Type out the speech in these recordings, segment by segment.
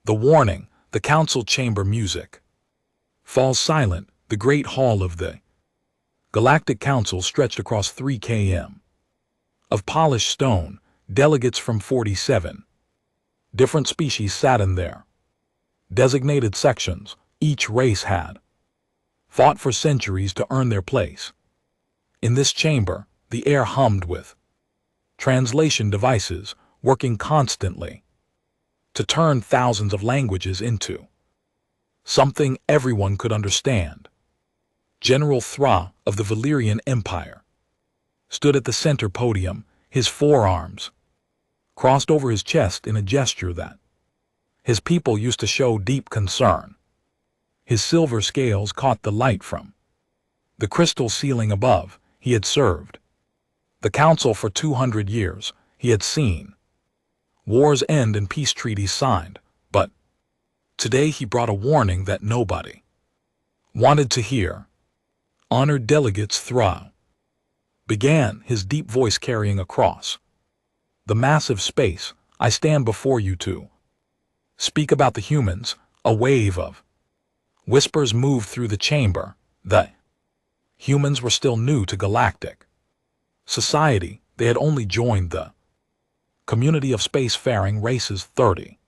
The warning, the council chamber music. Falls silent, the great hall of the Galactic Council stretched across 3 km. Of polished stone, delegates from 47 different species sat in there. Designated sections, each race had fought for centuries to earn their place. In this chamber, the air hummed with translation devices working constantly to turn thousands of languages into something everyone could understand. General Thra of the Valyrian Empire stood at the center podium, his forearms crossed over his chest in a gesture that his people used to show deep concern. His silver scales caught the light from the crystal ceiling above. He had served the council for 200 years. He had seen wars end and peace treaties signed, but today he brought a warning that nobody wanted to hear. Honored delegates, Thra began, his deep voice carrying across the massive space. I stand before you to speak about the humans. A wave of whispers moved through the chamber. The humans were still new to galactic society. They had only joined the community of spacefaring races 30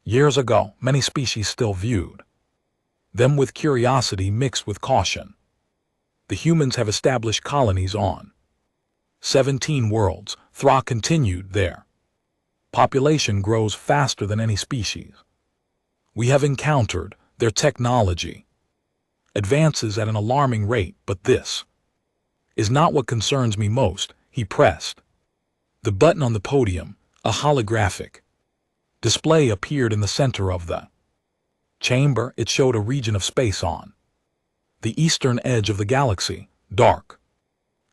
years ago. Many species still viewed them with curiosity mixed with caution. The humans have established colonies on 17 worlds. Thra continued. Their population grows faster than any species. We have encountered their technology advances at an alarming rate, but this is not what concerns me most. He pressed the button on the podium. A holographic display appeared in the center of the chamber. It showed a region of space on the eastern edge of the galaxy. Dark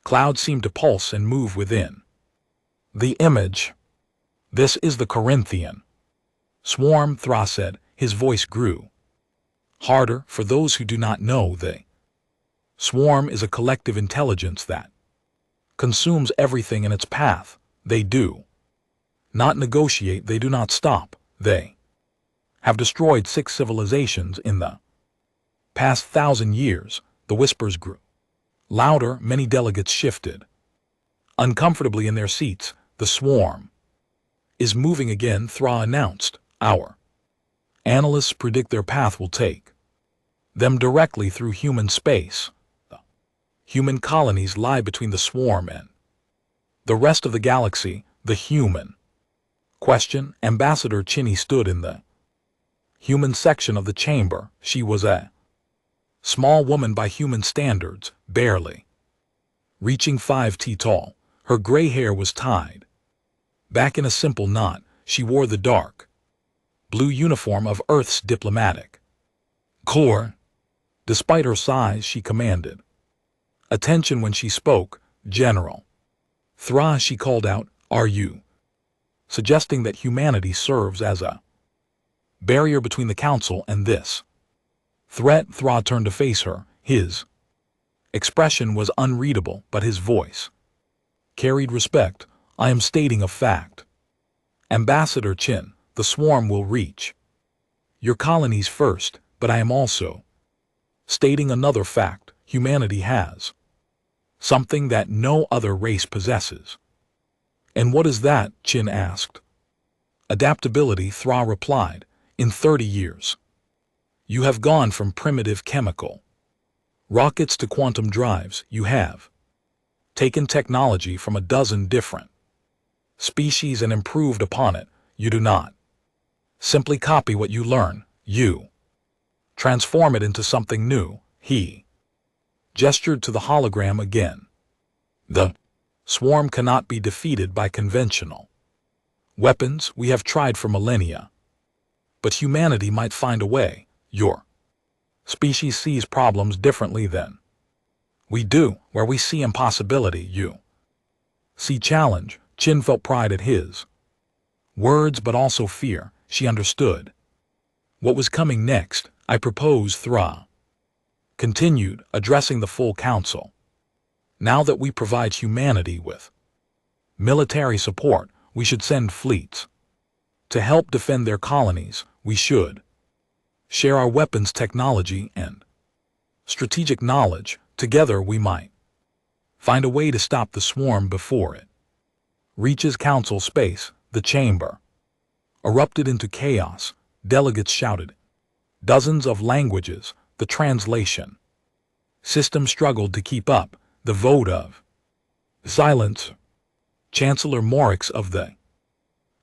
clouds seemed to pulse and move within the image. This is the Corinthian swarm, Thra said. His voice grew harder. For those who do not know, the swarm is a collective intelligence that consumes everything in its path. They do not negotiate. They do not stop. They have destroyed 6 civilizations in the past 1,000 years. The whispers grew louder. Many delegates shifted uncomfortably in their seats. The swarm is moving again, Thra announced. Our analysts predict their path will take them directly through human space. The human colonies lie between the swarm and the rest of the galaxy. The human question. Ambassador Chinny stood in the human section of the chamber. She was a small woman by human standards, barely reaching 5 feet tall. Her gray hair was tied back in a simple knot. She wore the dark blue uniform of Earth's diplomatic corps. Despite her size, she commanded attention when she spoke. General Thra, she called out, are you suggesting that humanity serves as a barrier between the council and this threat? Thra turned to face her. His expression was unreadable, but his voice carried respect. I am stating a fact. Ambassador Chin, the swarm will reach your colonies first, but I am also stating another fact. Humanity has something that no other race possesses. And what is that? Chin asked. Adaptability, Thra replied. In 30 years, you have gone from primitive chemical rockets to quantum drives. You have taken technology from a dozen different species and improved upon it. You do not simply copy what you learn. You transform it into something new. He gestured to the hologram again. The swarm cannot be defeated by conventional weapons. We have tried for millennia, but humanity might find a way. Your species sees problems differently than we do. Where we see impossibility, you see challenge. Chin felt pride at his words, but also fear. She understood what was coming next. I propose, Thra continued, addressing the full council. Now that we provide humanity with military support, we should send fleets to help defend their colonies. We should share our weapons technology and strategic knowledge. Together we might find a way to stop the swarm before it reaches council space. The chamber erupted into chaos. Delegates shouted dozens of languages. The translation system struggled to keep up. The vote of silence. Chancellor Morix of the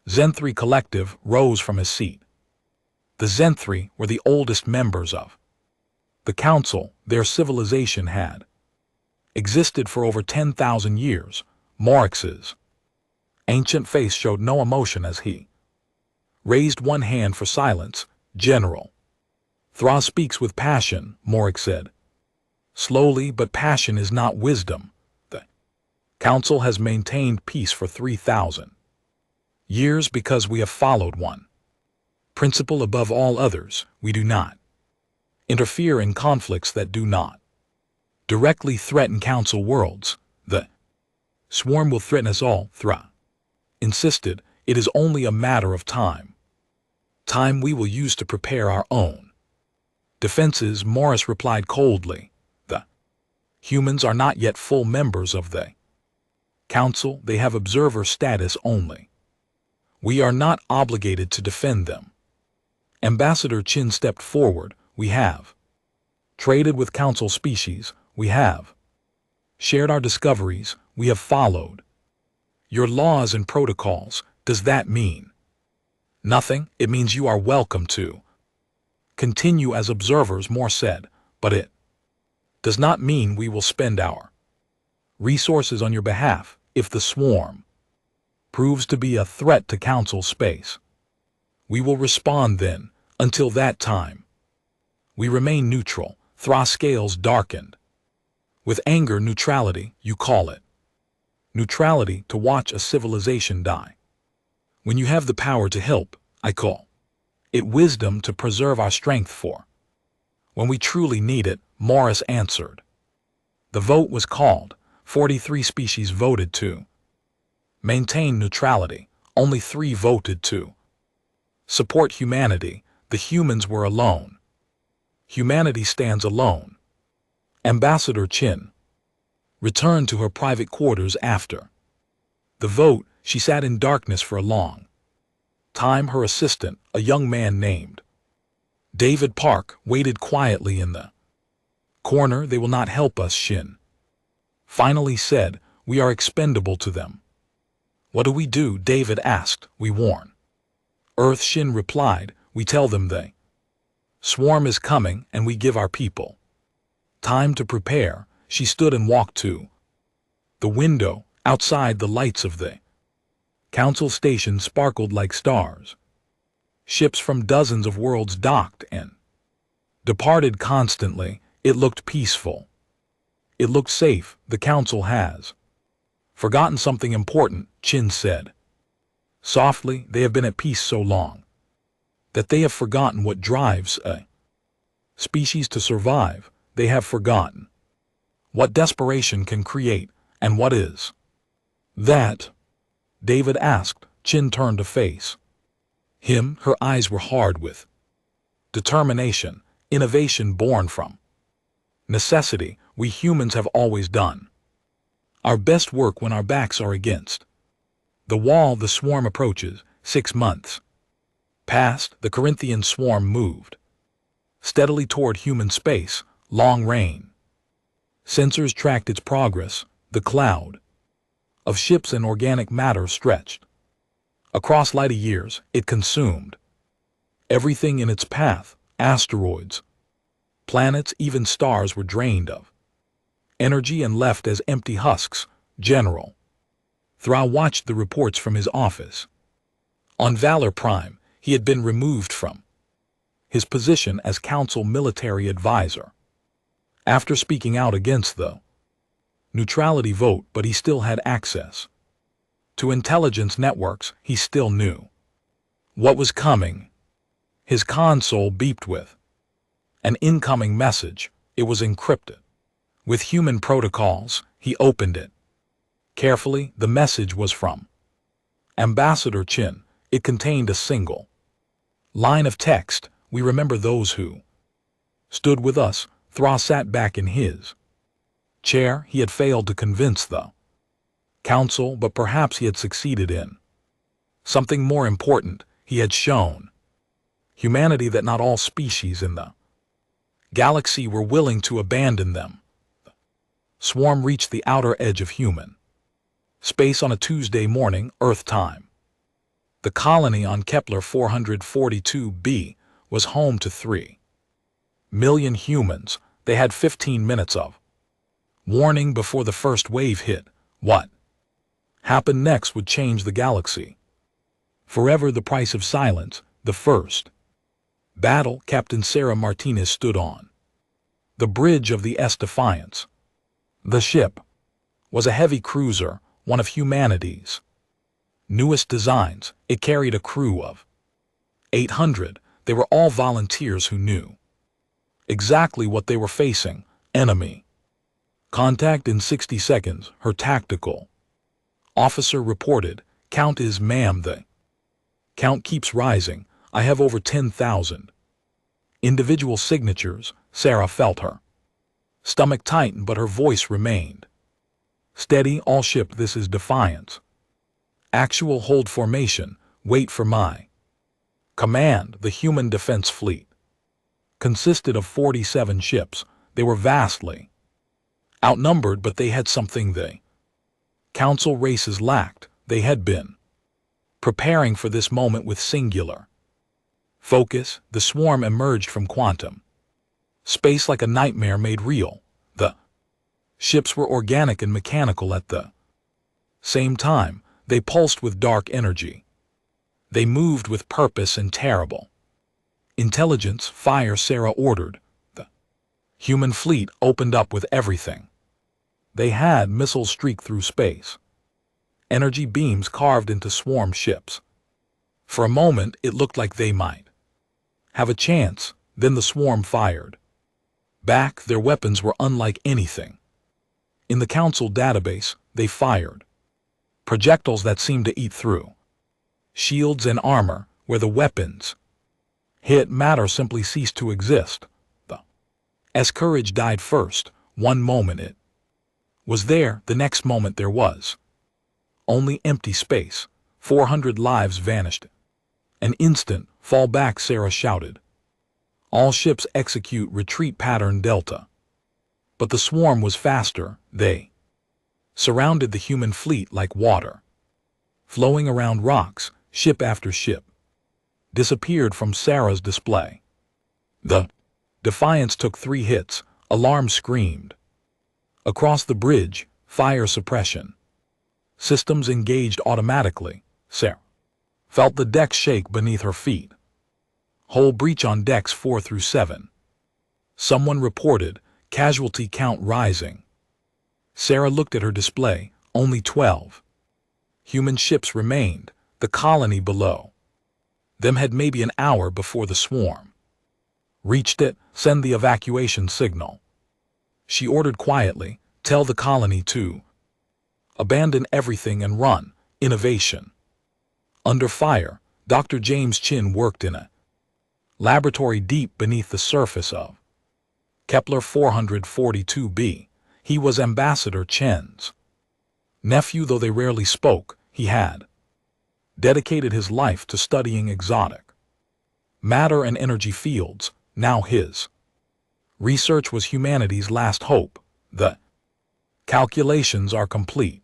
Zenthri Collective rose from his seat. The Zenthri were the oldest members of the council. Their civilization had existed for over 10,000 years. Morix's ancient face showed no emotion as he raised one hand for silence. General Thra speaks with passion, Morix said. Slowly, but passion is not wisdom. The council has maintained peace for 3,000 years because we have followed one principle above all others. We do not interfere in conflicts that do not directly threaten council worlds. The swarm will threaten us all, Thra insisted. It is only a matter of time. Time we will use to prepare our own defenses, Morris replied coldly. The humans are not yet full members of the council. They have observer status only. We are not obligated to defend them. Ambassador Chin stepped forward. We have traded with council species. We have shared our discoveries. We have followed your laws and protocols. Does that mean nothing? It means you are welcome to continue as observers, Moore said, but it does not mean we will spend our resources on your behalf. If the swarm proves to be a threat to council space, we will respond then. Until that time, we remain neutral. Thra's scales darkened. With anger, neutrality, you call it neutrality to watch a civilization die. When you have the power to help, I call it wisdom to preserve our strength for when we truly need it, Morris answered. The vote was called. 43 species voted to maintain neutrality. Only 3 voted to support humanity. The humans were alone. Humanity stands alone. Ambassador Chin returned to her private quarters after the vote. She sat in darkness for a long time. Her assistant, a young man named David Park, waited quietly in the corner. They will not help us, Shin finally said. We are expendable to them. What do we do? David asked. We warn Earth, Shin replied. We tell them the swarm is coming and we give our people time to prepare. She stood and walked to the window. Outside, the lights of the council station sparkled like stars. Ships from dozens of worlds docked and departed constantly. It looked peaceful. It looked safe. The council has forgotten something important, Chin said softly. They have been at peace so long that they have forgotten what drives a species to survive. They have forgotten what desperation can create. And what is that? David asked. Chin turned to face him. Her eyes were hard with determination. Innovation born from necessity. We humans have always done our best work when our backs are against the wall. The swarm approaches. 6 months passed. The Corinthian swarm moved steadily toward human space. Long rain sensors tracked its progress. The cloud of ships and organic matter stretched across light years. It consumed everything in its path. Asteroids, planets, even stars were drained of energy and left as empty husks. General Thra watched the reports from his office. On Valor Prime, he had been removed from his position as council military advisor after speaking out against the neutrality vote, but he still had access to intelligence networks. He still knew what was coming. His console beeped with an incoming message. It was encrypted with human protocols. He opened it carefully. The message was from Ambassador Chin. It contained a single Line of text, we remember those who stood with us. Thra sat back in his chair. He had failed to convince the council, but perhaps he had succeeded in something more important. He had shown humanity that not all species in the galaxy were willing to abandon them. The swarm reached the outer edge of human space on a Tuesday morning, Earth time. The colony on Kepler 442b was home to 3 million humans. They had 15 minutes of warning before the first wave hit. What happened next would change the galaxy forever. The price of silence. The first battle. Captain Sarah Martinez stood on the bridge of the S Defiance. The ship was a heavy cruiser, one of humanity's newest designs. It carried a crew of 800. They were all volunteers who knew exactly what they were facing. Enemy contact in 60 seconds, her tactical officer reported. Count is ma'am. The count keeps rising. I have over 10,000 individual signatures. Sarah felt her stomach tighten, but her voice remained steady. All ship, this is Defiance. Actual hold formation. Wait for my command. The human defense fleet consisted of 47 ships. They were vastly outnumbered, but they had something the council races lacked. They had been preparing for this moment with singular focus. The swarm emerged from quantum space like a nightmare made real. The ships were organic and mechanical at the same time. They pulsed with dark energy. They moved with purpose and terrible intelligence. Fire, Sarah ordered. The human fleet opened up with everything they had. Missiles streaked through space. Energy beams carved into swarm ships. For a moment, it looked like they might have a chance. Then the swarm fired back. Their weapons were unlike anything in the council database. They fired projectiles that seemed to eat through shields and armor. Where the weapons hit, matter simply ceased to exist. The S courage died first. One moment it was there, the next moment there was only empty space. 400 lives vanished. An instant. Fall back, Sarah shouted. All ships execute retreat pattern Delta. But the swarm was faster. They surrounded the human fleet like water flowing around rocks. Ship after ship disappeared from Sarah's display. The Defiance took 3 hits. Alarm screamed. Across the bridge, fire suppression systems engaged automatically. Sarah felt the deck shake beneath her feet. Hull breach on decks 4 through 7. Someone reported, casualty count rising. Sarah looked at her display. Only 12 human ships remained. The colony below them had maybe an hour before the swarm reached it. Send the evacuation signal, she ordered quietly. Tell the colony to abandon everything and run. Innovation under fire. Dr. James Chin worked in a laboratory deep beneath the surface of Kepler 442b. He was Ambassador Chen's nephew. Though they rarely spoke, he had dedicated his life to studying exotic matter and energy fields. Now his research was humanity's last hope. The calculations are complete.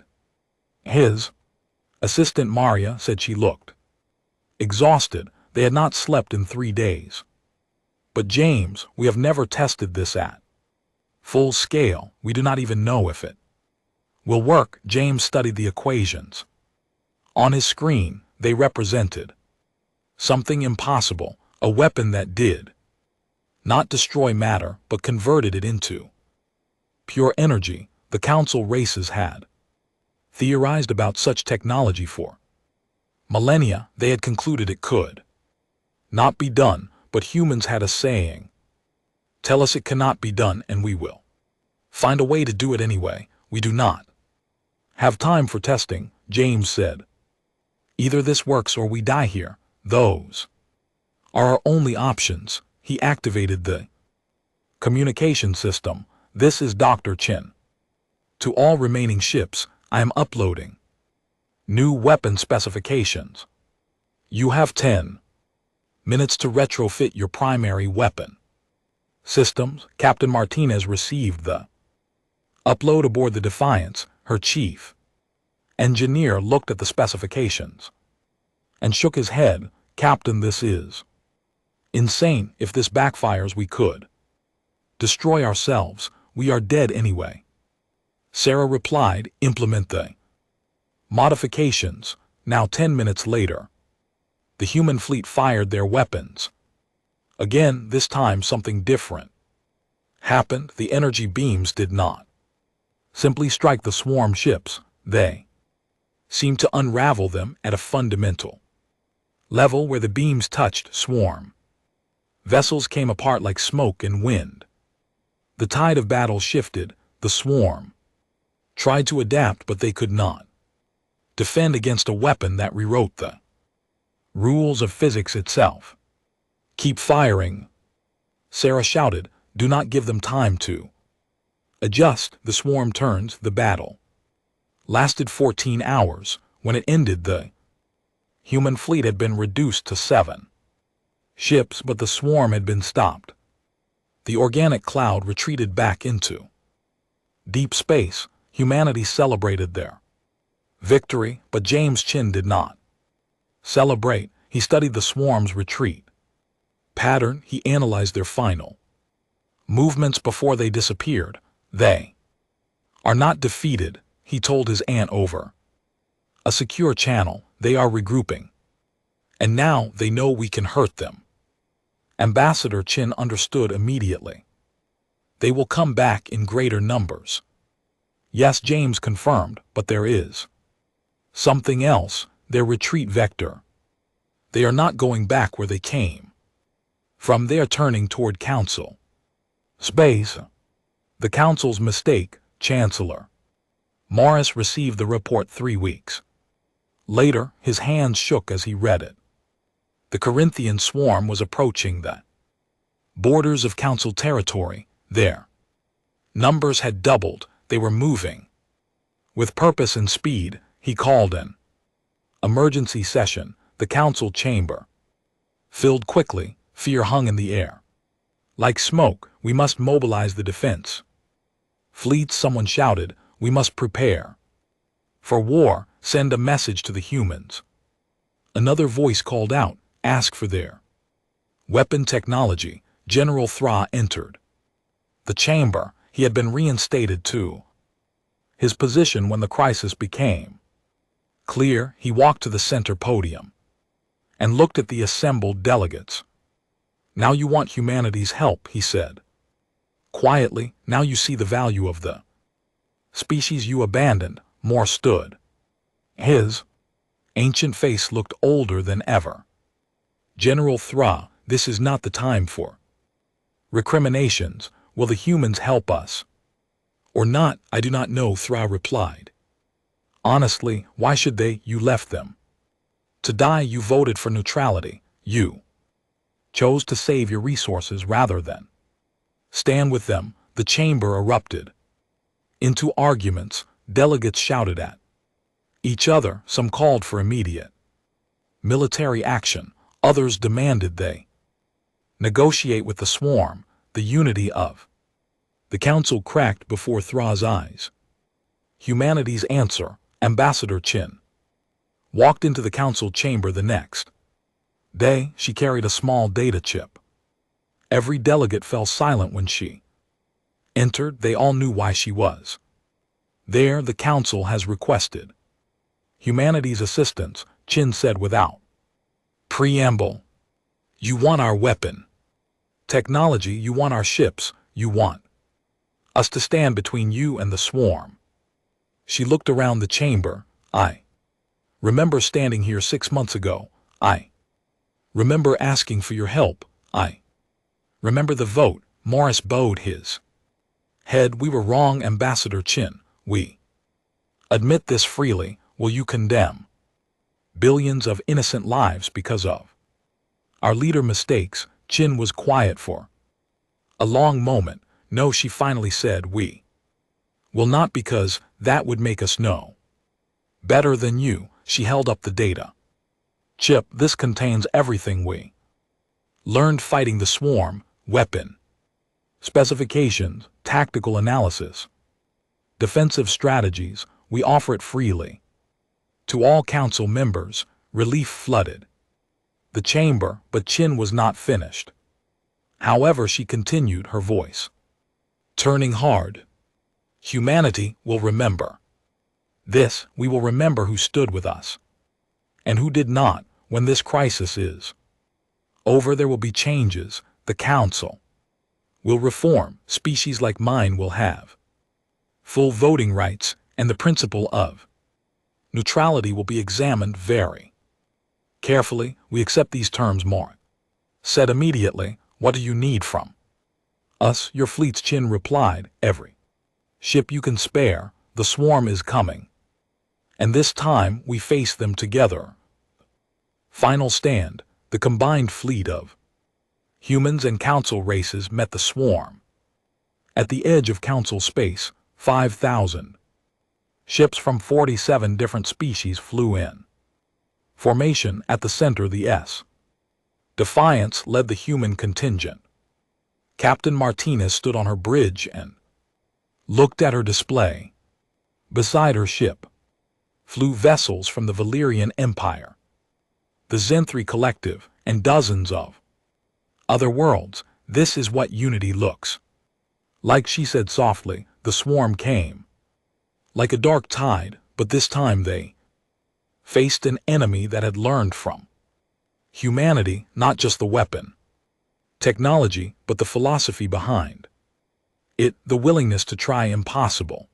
His assistant Maria said she looked exhausted. They had not slept in 3 days. But James, we have never tested this at full scale. We do not even know if it will work. James studied the equations. On his screen, they represented something impossible, a weapon that did not destroy matter, but converted it into pure energy. The council races had theorized about such technology for millennia. They had concluded it could not be done, but humans had a saying: tell us it cannot be done and we will find a way to do it anyway. We do not have time for testing, James said. Either this works or we die here. Those are our only options. He activated the communication system. This is Dr. Chin. To all remaining ships, I am uploading new weapon specifications. You have 10 minutes to retrofit your primary weapon. Systems, Captain Martinez received the upload aboard the Defiance. Her chief engineer looked at the specifications and shook his head. Captain, this is insane. If this backfires, we could destroy ourselves. We are dead anyway. Sarah replied, implement the modifications. Now 10 minutes later, the human fleet fired their weapons. Again, this time something different happened. The energy beams did not simply strike the swarm ships. They seemed to unravel them at a fundamental level. Where the beams touched, swarm vessels came apart like smoke and wind. The tide of battle shifted. The swarm tried to adapt, but they could not defend against a weapon that rewrote the rules of physics itself. Keep firing, Sarah shouted. Do not give them time to adjust. The swarm turns. The battle lasted 14 hours. When it ended, the human fleet had been reduced to 7 ships, but the swarm had been stopped. The organic cloud retreated back into deep space. Humanity celebrated their victory, but James Chin did not celebrate. He studied the swarm's retreat pattern. He analyzed their final movements before they disappeared. They are not defeated, he told his aunt over a secure channel. They are regrouping. And now they know we can hurt them. Ambassador Chin understood immediately. They will come back in greater numbers. Yes, James confirmed, but there is something else. Their retreat vector. They are not going back where they came from. They are turning toward Council space. The Council's mistake. Chancellor Morris received the report 3 weeks later. His hands shook as he read it. The Corinthian swarm was approaching the borders of Council territory. Their numbers had doubled. They were moving with purpose and speed. He called an emergency session. The Council chamber filled quickly. Fear hung in the air like smoke. We must mobilize the defense fleets, someone shouted. We must prepare for war. Send a message to the humans. Another voice called out, ask for their weapon technology. General Thra entered the chamber. He had been reinstated to his position when the crisis became clear. He walked to the center podium and looked at the assembled delegates. Now you want humanity's help, he said quietly. Now you see the value of the species you abandoned. Moore stood. His ancient face looked older than ever. General Thra, this is not the time for recriminations. Will the humans help us or not? I do not know, Thra replied. Honestly, why should they? You left them to die. You voted for neutrality. You chose to save your resources rather than stand with them. The chamber erupted into arguments. Delegates shouted at each other. Some called for immediate military action. Others demanded they negotiate with the swarm. The unity of the Council cracked before Thra's eyes. Humanity's answer. Ambassador Chin walked into the Council chamber the next day. She carried a small data chip. Every delegate fell silent when she entered. They all knew why she was there. The Council has requested humanity's assistance, Chin said without preamble. You want our weapon technology. You want our ships. You want us to stand between you and the swarm. She looked around the chamber. I remember standing here 6 months ago. I remember asking for your help. I remember the vote. Morris bowed his head. We were wrong, Ambassador Chin. We admit this freely. Will you condemn billions of innocent lives because of Our leader mistakes. Chin was quiet for a long moment. No, she finally said, we will not, because that would make us know better than you. She held up the data. Chip, this contains everything we learned fighting the swarm, weapon specifications, tactical analysis, defensive strategies. We offer it freely to all council members. Relief flooded the chamber, but Chin was not finished. However, she continued, her voice turning hard. Humanity will remember this. We will remember who stood with us and who did not. When this crisis is over, there will be changes. The council will reform. Species like mine will have full voting rights, and the principle of neutrality will be examined very carefully. We accept these terms, Mark said immediately. What do you need from us? Your fleets, Chin replied. Every ship you can spare. The swarm is coming, and this time we face them together. Final stand. The combined fleet of humans and council races met the swarm at the edge of council space. 5,000 ships from 47 different species flew in formation. At the center, the S Defiance led the human contingent. Captain Martinez stood on her bridge and looked at her display. Beside her ship flew vessels from the Valyrian Empire, the Zenthri Collective, and dozens of other worlds. This is what unity looks like, she said softly. The swarm came like a dark tide, but this time they faced an enemy that had learned from humanity, not just the weapon technology, but the philosophy behind it, the willingness to try impossible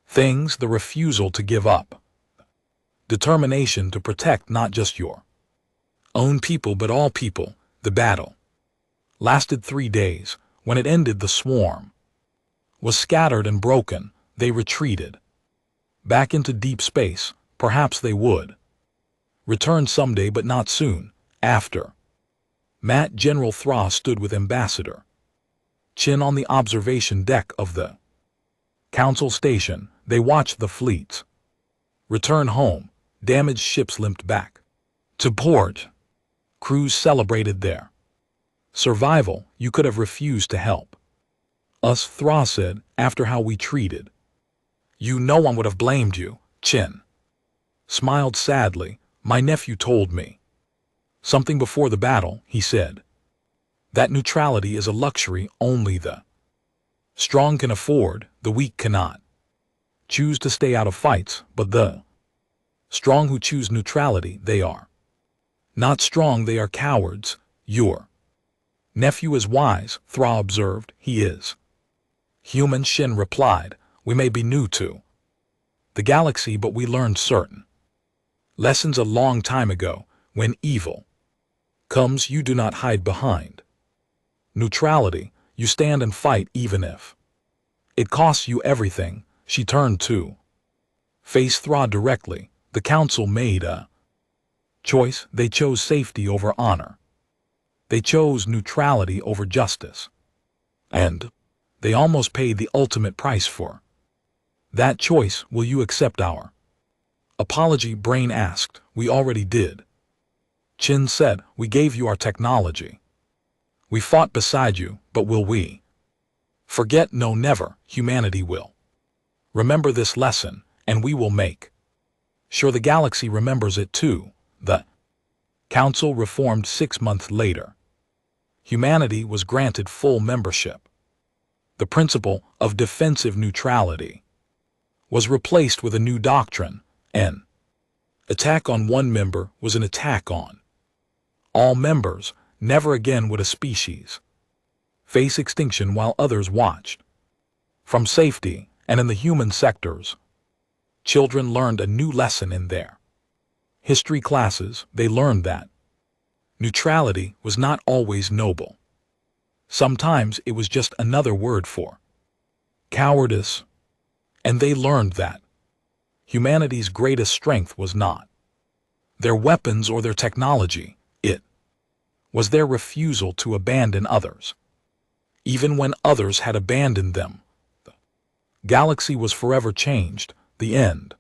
things, the refusal to give up, determination to protect not just your own people but all people. The battle lasted 3 days. When it ended, the swarm was scattered and broken. They retreated back into deep space. Perhaps they would return someday, but not soon. After Matt, General Thra stood with Ambassador Chin on the observation deck of the council station. They watched the fleets return home. Damaged ships limped back to port. Crews celebrated their survival. You could have refused to help us, Thra said, after how we treated you. No one would have blamed you. Chin smiled sadly. My nephew told me something before the battle. He said that neutrality is a luxury only the strong can afford. The weak cannot choose to stay out of fights, but the strong who choose neutrality, they are not strong, they are cowards. Your nephew is wise, Thra observed. He is human, Shin replied. We may be new to the galaxy, but we learned certain lessons a long time ago. When evil comes, you do not hide behind neutrality. You stand and fight, even if it costs you everything. She turned to face Thra directly. The council made a choice. They chose safety over honor. They chose neutrality over justice. And they almost paid the ultimate price for that choice. Will you accept our apology? Brain asked. We already did. Chin said. We gave you our technology. We fought beside you, but will we forget? No, never. Humanity will remember this lesson, and we will make sure the galaxy remembers it too. The council reformed 6 months later. Humanity was granted full membership. The principle of defensive neutrality was replaced with a new doctrine. An attack on one member was an attack on all members. Never again would a species face extinction while others watched from safety. And in the human sectors, children learned a new lesson in their history classes. They learned that neutrality was not always noble. Sometimes it was just another word for cowardice. And they learned that humanity's greatest strength was not their weapons or their technology. It was their refusal to abandon others. Even when others had abandoned them, the galaxy was forever changed, the end.